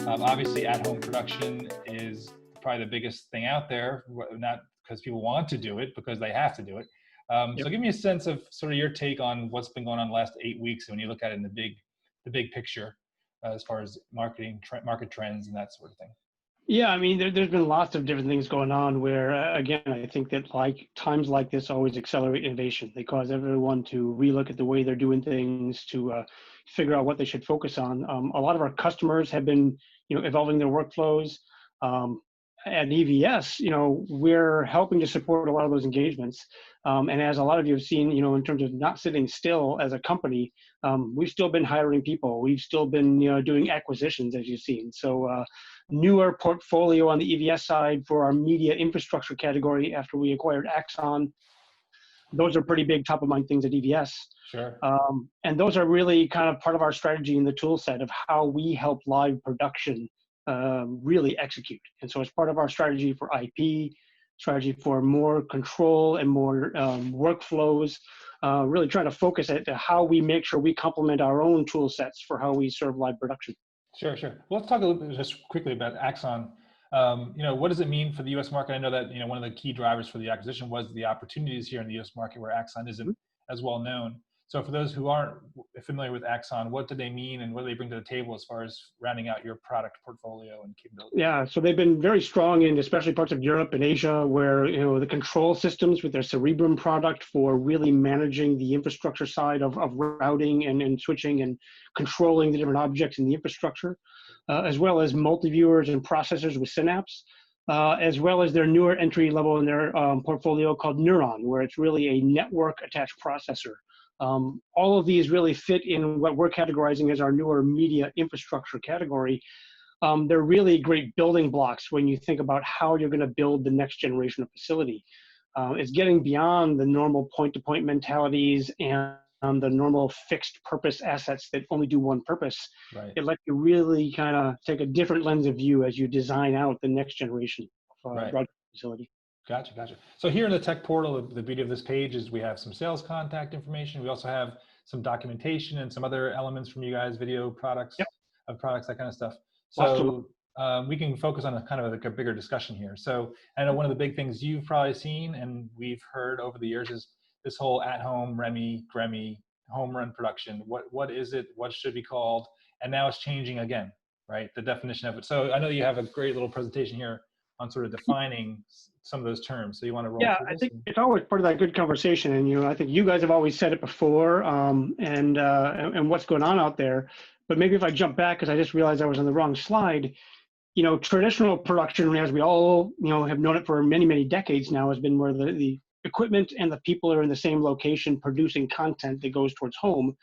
Obviously, at-home production is probably the biggest thing out there, not because people want to do it, because they have to do it. So give me a sense of sort of your take on what's been going on the last 8 weeks when you look at it in the big picture, as far as market trends and that sort of thing. Yeah, I mean, there's been lots of different things going on where, again, I think that like times like this always accelerate innovation. They cause everyone to relook at the way they're doing things, to figure out what they should focus on. A lot of our customers have been, evolving their workflows. At EVS, we're helping to support a lot of those engagements. And as a lot of you have seen, in terms of not sitting still as a company, we've still been hiring people. We've still been, doing acquisitions, as you've seen. So newer portfolio on the EVS side for our media infrastructure category after we acquired Axon. Those are pretty big top of mind things at EVS. Sure. And those are really kind of part of our strategy in the tool set of how we help live production really execute. And so it's part of our strategy for IP, strategy for more control and more workflows, really trying to focus at how we make sure we complement our own tool sets for how we serve live production. Sure. Well, let's talk a little bit just quickly about Axon. What does it mean for the U.S. market? I know that one of the key drivers for the acquisition was the opportunities here in the U.S. market where Axon isn't as well known. So for those who aren't familiar with Axon, what do they mean and what do they bring to the table as far as rounding out your product portfolio and capabilities? Yeah, so they've been very strong in especially parts of Europe and Asia where the control systems with their Cerebrum product for really managing the infrastructure side of routing and switching and controlling the different objects in the infrastructure, as well as multi-viewers and processors with Synapse, as well as their newer entry level in their portfolio called Neuron, where it's really a network attached processor. All of these really fit in what we're categorizing as our newer media infrastructure category. They're really great building blocks when you think about how you're going to build the next generation of facility. It's getting beyond the normal point-to-point mentalities and the normal fixed purpose assets that only do one purpose. Right. It lets you really kind of take a different lens of view as you design out the next generation of broadcast facility. Gotcha. So here in the tech portal, the beauty of this page is we have some sales contact information. We also have some documentation and some other elements from you guys, video products, of products, that kind of stuff. So we can focus on a kind of a bigger discussion here. So I know one of the big things you've probably seen and we've heard over the years is this whole at-home REMI home run production. What is it? What should it be called? And now it's changing again, right? The definition of it. So I know you have a great little presentation here on sort of defining some of those terms. So you want to roll through this? I think it's always part of that good conversation. And, I think you guys have always said it before and what's going on out there. But maybe if I jump back, because I just realized I was on the wrong slide, traditional production, as we all, have known it for many, many decades now, has been where the equipment and the people are in the same location producing content that goes towards home.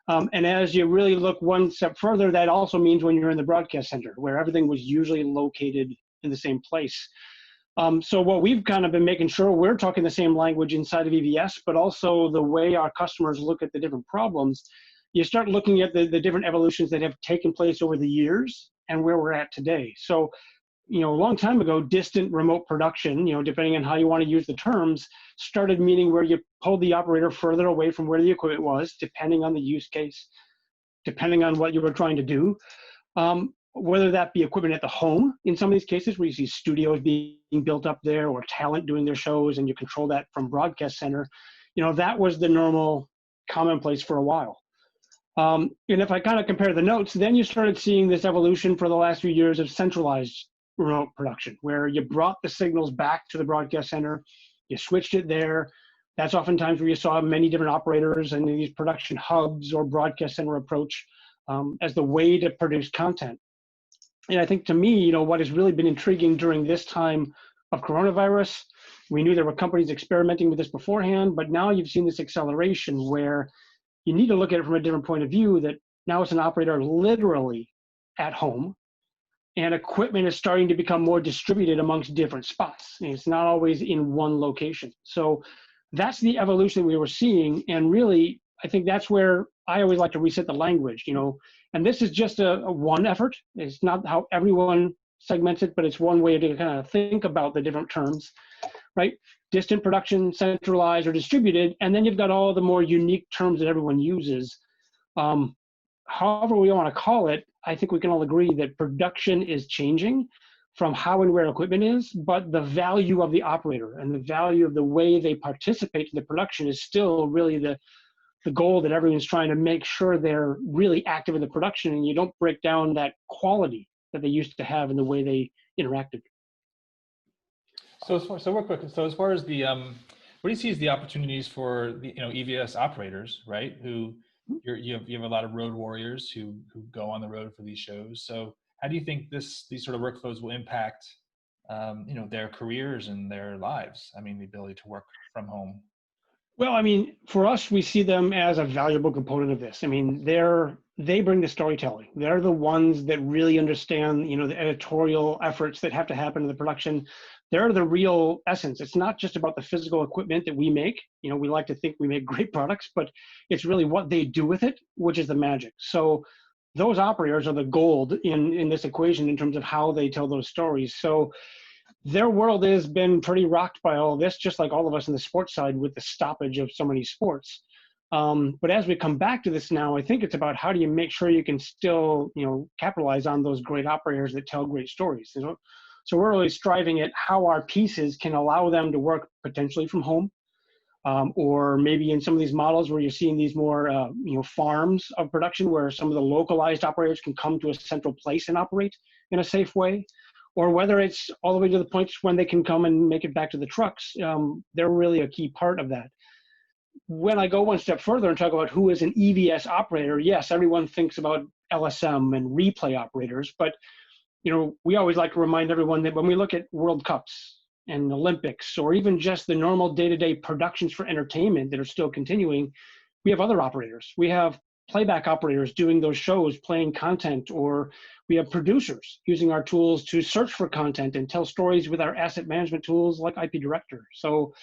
And as you really look one step further, that also means when you're in the broadcast center, where everything was usually located in the same place. So what we've kind of been making sure we're talking the same language inside of EVS, but also the way our customers look at the different problems, you start looking at the different evolutions that have taken place over the years and where we're at today. So, a long time ago, distant remote production, depending on how you want to use the terms, started meaning where you pulled the operator further away from where the equipment was, depending on the use case, depending on what you were trying to do. Whether that be equipment at the home, in some of these cases where you see studios being built up there or talent doing their shows and you control that from broadcast center, that was the normal commonplace for a while. And if I kind of compare the notes, then you started seeing this evolution for the last few years of centralized remote production, where you brought the signals back to the broadcast center, you switched it there. That's oftentimes where you saw many different operators and these production hubs or broadcast center approach as the way to produce content. And I think to me, what has really been intriguing during this time of coronavirus, we knew there were companies experimenting with this beforehand, but now you've seen this acceleration where you need to look at it from a different point of view, that now it's an operator literally at home and equipment is starting to become more distributed amongst different spots. And it's not always in one location. So that's the evolution we were seeing. And really, I think that's where I always like to reset the language, and this is just a one effort. It's not how everyone segments it, but it's one way to kind of think about the different terms, right? Distant production, centralized or distributed, and then you've got all the more unique terms that everyone uses. However we want to call it, I think we can all agree that production is changing from how and where equipment is, but the value of the operator and the value of the way they participate in the production is still really the goal that everyone's trying to make sure they're really active in the production, and you don't break down that quality that they used to have in the way they interacted. So real quick, so as far as the, what do you see as the opportunities for the, EVS operators, right? Who you have a lot of road warriors who go on the road for these shows. So how do you think these sort of workflows will impact, their careers and their lives? I mean, the ability to work from home. Well, I mean, for us, we see them as a valuable component of this. I mean, they bring the storytelling. They're the ones that really understand, the editorial efforts that have to happen in the production. They're the real essence. It's not just about the physical equipment that we make. We like to think we make great products, but it's really what they do with it, which is the magic. So those operators are the gold in this equation in terms of how they tell those stories. So their world has been pretty rocked by all of this, just like all of us in the sports side with the stoppage of so many sports. But as we come back to this now, I think it's about how do you make sure you can still, capitalize on those great operators that tell great stories. So we're really striving at how our pieces can allow them to work potentially from home, or maybe in some of these models where you're seeing these more, farms of production where some of the localized operators can come to a central place and operate in a safe way. Or whether it's all the way to the points when they can come and make it back to the trucks, they're really a key part of that. When I go one step further and talk about who is an EVS operator, yes, everyone thinks about LSM and replay operators, but we always like to remind everyone that when we look at World Cups and Olympics, or even just the normal day-to-day productions for entertainment that are still continuing, we have other operators. We have playback operators doing those shows, playing content, or we have producers using our tools to search for content and tell stories with our asset management tools like IP Director. So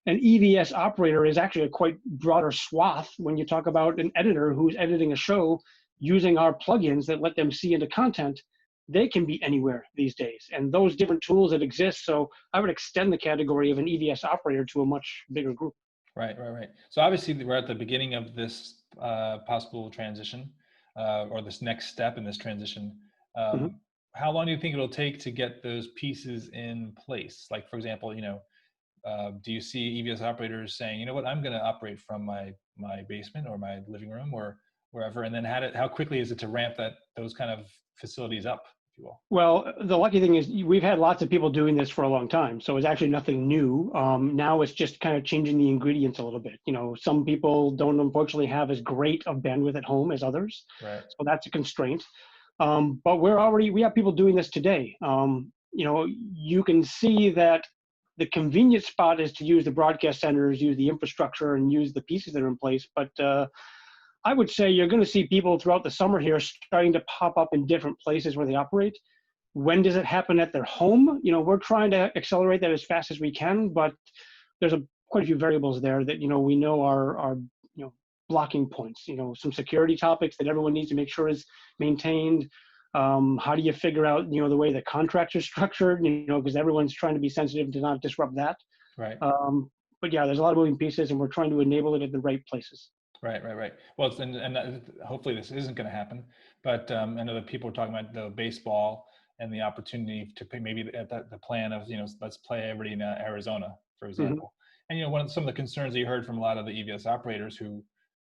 an EVS operator is actually a quite broader swath when you talk about an editor who's editing a show using our plugins that let them see into content. They can be anywhere these days, and those different tools that exist. So I would extend the category of an EVS operator to a much bigger group. Right. So obviously we're at the beginning of this possible transition, or this next step in this transition. How long do you think it'll take to get those pieces in place? Like, for example, do you see EVS operators saying, you know what, I'm going to operate from my basement or my living room or wherever, and then how quickly is it to ramp those kind of facilities up, if you will? Well, the lucky thing is we've had lots of people doing this for a long time, so it's actually nothing new. Now it's just kind of changing the ingredients a little bit. Some people don't unfortunately have as great of bandwidth at home as others, right? So that's a constraint. But we have people doing this today. You can see that the convenient spot is to use the broadcast centers, use the infrastructure, and use the pieces that are in place. But I would say you're going to see people throughout the summer here starting to pop up in different places where they operate. When does it happen at their home? We're trying to accelerate that as fast as we can, but there's quite a few variables there that, we know are blocking points, some security topics that everyone needs to make sure is maintained. How do you figure out, the way the contracts are structured, because everyone's trying to be sensitive to not disrupt that. Right. But yeah, there's a lot of moving pieces, and we're trying to enable it at the right places. Right. Well, and hopefully this isn't going to happen, but I know that people are talking about the baseball and the opportunity to maybe the plan of, let's play everybody in Arizona, for example. And, some of the concerns that you heard from a lot of the EVS operators who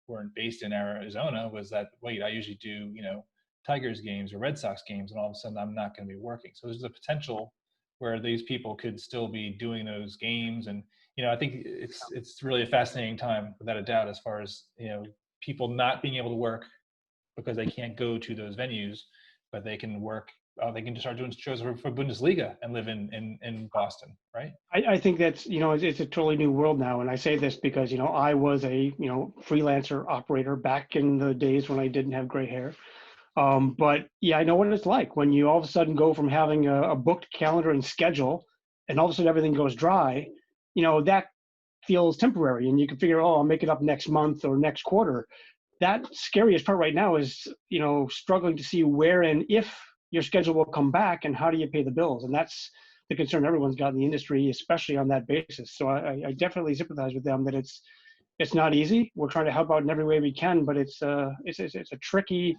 weren't based in Arizona was that, wait, I usually do, Tigers games or Red Sox games, and all of a sudden I'm not going to be working. So there's a potential where these people could still be doing those games. And, I think it's really a fascinating time, without a doubt, as far as, people not being able to work because they can't go to those venues, but they can work. They can just start doing shows for Bundesliga and live in Boston, right? I think that's, it's a totally new world now. And I say this because, I was a, freelancer operator back in the days when I didn't have gray hair. But yeah, I know what it's like when you all of a sudden go from having a booked calendar and schedule, and all of a sudden everything goes dry. That feels temporary, and you can figure, I'll make it up next month or next quarter. That scariest part right now is, struggling to see where and if your schedule will come back, and how do you pay the bills? And that's the concern everyone's got in the industry, especially on that basis. So I definitely sympathize with them that it's not easy. We're trying to help out in every way we can, but it's a tricky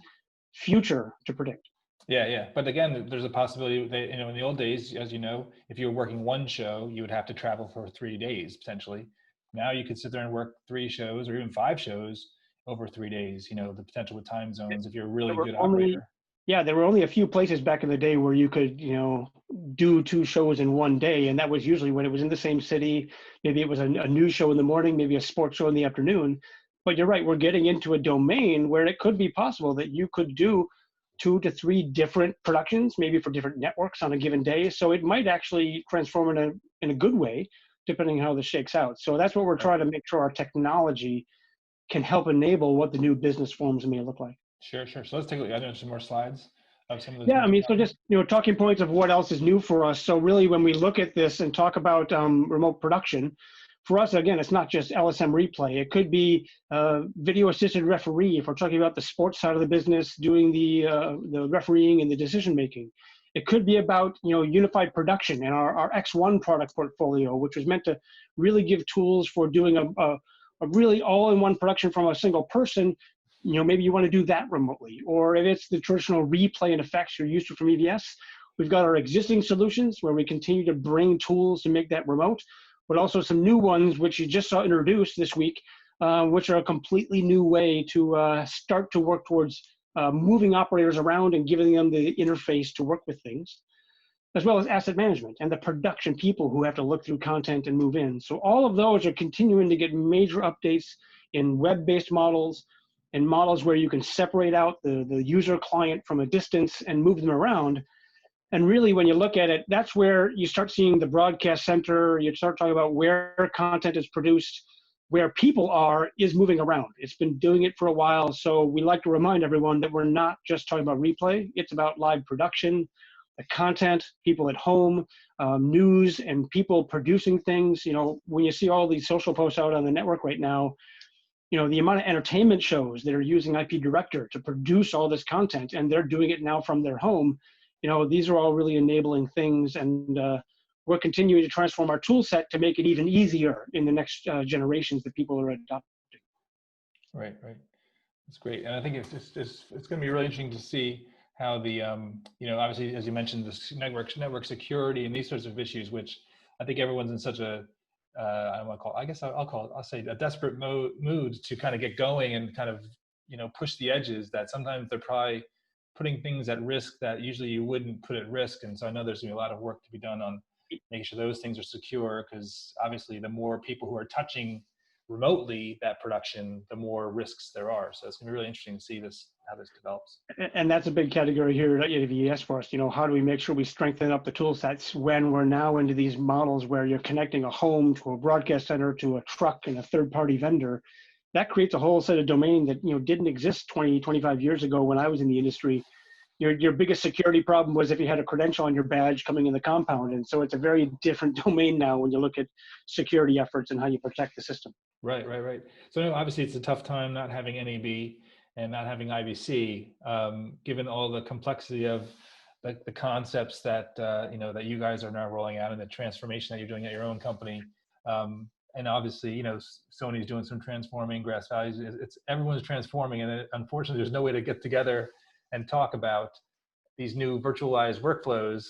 future to predict. Yeah. But again, there's a possibility that, in the old days, as you know, if you were working one show, you would have to travel for 3 days, potentially. Now you could sit there and work 3 shows or even 5 shows over 3 days, the potential with time zones, if you're a really good operator. Yeah, there were only a few places back in the day where you could, do 2 shows in one day. And that was usually when it was in the same city. Maybe it was a news show in the morning, maybe a sports show in the afternoon. But you're right, we're getting into a domain where it could be possible that you could do 2 to 3 different productions, maybe for different networks on a given day. So it might actually transform in a good way, depending on how this shakes out. So that's what we're trying to make sure our technology can help enable what the new business forms may look like. Sure. So let's take a look. I know some more slides of some of those. Yeah, I mean, so just, talking points of what else is new for us. So really, when we look at this and talk about remote production, for us, again, it's not just LSM replay. It could be video assisted referee if we're talking about the sports side of the business, doing the refereeing and the decision making. It could be about unified production and our X1 product portfolio, which was meant to really give tools for doing a really all-in-one production from a single person. Maybe you want to do that remotely, or if it's the traditional replay and effects you're used to from EVS, we've got our existing solutions where we continue to bring tools to make that remote, but also some new ones, which you just saw introduced this week, which are a completely new way to start to work towards moving operators around and giving them the interface to work with things, as well as asset management and the production people who have to look through content and move in. So all of those are continuing to get major updates in web-based models and models where you can separate out the user client from a distance and move them around. And really, when you look at it, that's where you start seeing the broadcast center, you start talking about where content is produced, where people are, is moving around. It's been doing it for a while. So we like to remind everyone that we're not just talking about replay, it's about live production, the content, people at home, news, and people producing things. When you see all these social posts out on the network right now, the amount of entertainment shows that are using IP Director to produce all this content, and they're doing it now from their home. These are all really enabling things, and we're continuing to transform our tool set to make it even easier in the next generations that people are adopting. Right. That's great. And I think it's going to be really interesting to see how the, obviously, as you mentioned, this network security and these sorts of issues, which I think everyone's in such a, I'll say a desperate mood to kind of get going and kind of, push the edges, that sometimes they're probably putting things at risk that usually you wouldn't put at risk. And so I know there's going to be a lot of work to be done on making sure those things are secure, because obviously the more people who are touching remotely that production, the more risks there are. So it's going to be really interesting to see how this develops. And that's a big category here at EVS for us. How do we make sure we strengthen up the tool sets when we're now into these models where you're connecting a home to a broadcast center to a truck and a third-party vendor? That creates a whole set of domain that didn't exist 20, 25 years ago when I was in the industry. Your biggest security problem was if you had a credential on your badge coming in the compound. And so it's a very different domain now when you look at security efforts and how you protect the system. Right. So obviously it's a tough time not having NAB and not having IBC, given all the complexity of the concepts that that you guys are now rolling out, and the transformation that you're doing at your own company. And obviously, Sony's doing some transforming, Grass Valley's, everyone's transforming, and unfortunately there's no way to get together and talk about these new virtualized workflows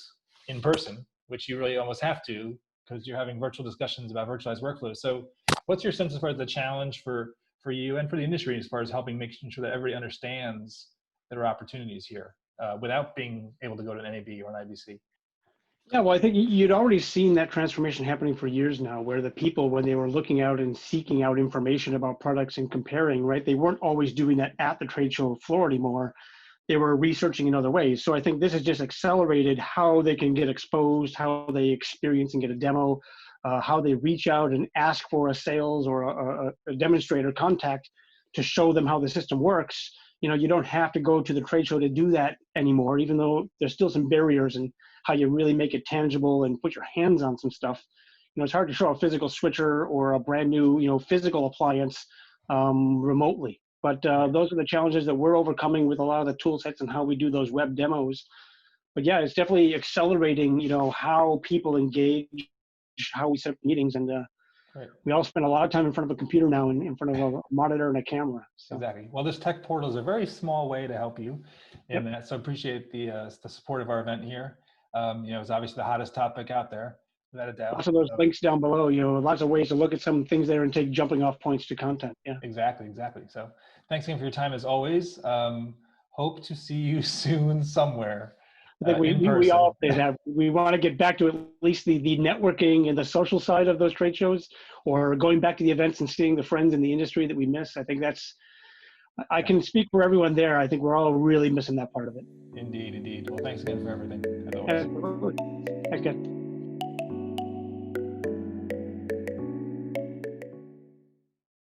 in person, which you really almost have to, because you're having virtual discussions about virtualized workflows. So what's your sense as far as the challenge for you and for the industry as far as making sure that everybody understands there are opportunities here without being able to go to an NAB or an IBC? Yeah, well, I think you'd already seen that transformation happening for years now, where the people, when they were looking out and seeking out information about products and comparing, right, they weren't always doing that at the trade show floor anymore. They were researching in other ways. So I think this has just accelerated how they can get exposed, how they experience and get a demo, how they reach out and ask for a sales or a demonstrator contact to show them how the system works. You don't have to go to the trade show to do that anymore, even though there's still some barriers in how you really make it tangible and put your hands on some stuff. It's hard to show a physical switcher or a brand new, physical appliance remotely. But those are the challenges that we're overcoming with a lot of the tool sets and how we do those web demos. But yeah, it's definitely accelerating, how people engage, how we set up meetings. And Great. We all spend a lot of time in front of a computer now, in front of a monitor and a camera. So. Exactly. Well, this tech portal is a very small way to help you in Yep. that. So appreciate the support of our event here. It's obviously the hottest topic out there, without a doubt. Lots of those links down below, lots of ways to look at some things there and take jumping off points to content. Yeah. Exactly. So thanks again for your time as always. Hope to see you soon somewhere. I think we all say that. We want to get back to at least the networking and the social side of those trade shows, or going back to the events and seeing the friends in the industry that we miss. I think I can speak for everyone there. I think we're all really missing that part of it. Indeed. Well, thanks again for everything. As always. Absolutely. Thanks, guys.